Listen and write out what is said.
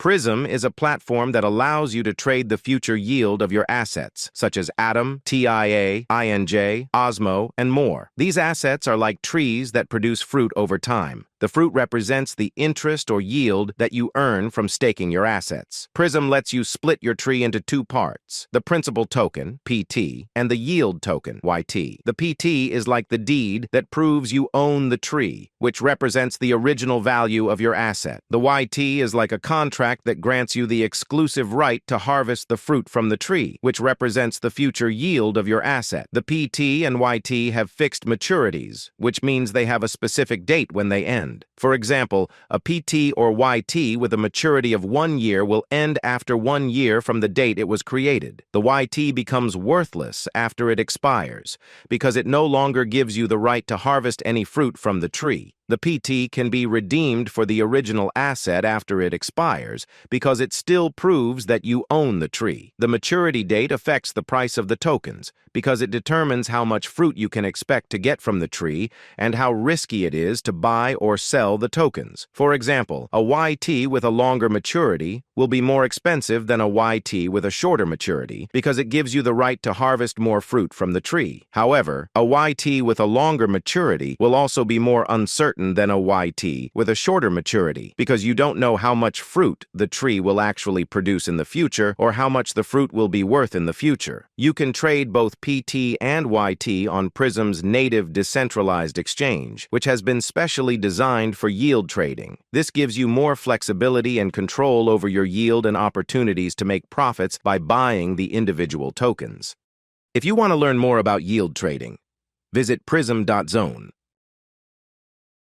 Pryzm is a platform that allows you to trade the future yield of your assets, such as Atom, TIA, INJ, Osmo, and more. These assets are like trees that produce fruit over time. The fruit represents the interest or yield that you earn from staking your assets. Pryzm lets you split your tree into two parts, the principal token, PT, and the yield token, YT. The PT is like the deed that proves you own the tree, which represents the original value of your asset. The YT is like a contract that grants you the exclusive right to harvest the fruit from the tree, which represents the future yield of your asset. The PT and YT have fixed maturities, which means they have a specific date when they end. For example, a PT or YT with a maturity of 1 year will end after 1 year from the date it was created. The YT becomes worthless after it expires, because it no longer gives you the right to harvest any fruit from the tree. The PT can be redeemed for the original asset after it expires, because it still proves that you own the tree. The maturity date affects the price of the tokens, because it determines how much fruit you can expect to get from the tree and how risky it is to buy or sell the tokens. For example, a YT with a longer maturity will be more expensive than a YT with a shorter maturity, because it gives you the right to harvest more fruit from the tree. However, a YT with a longer maturity will also be more uncertain than a YT with a shorter maturity, because you don't know how much fruit the tree will actually produce in the future or how much the fruit will be worth in the future. You can trade both PT and YT on Pryzm's native decentralized exchange, which has been specially designed for yield trading. This gives you more flexibility and control over your yield and opportunities to make profits by buying the individual tokens. If you want to learn more about yield trading, visit pryzm.zone.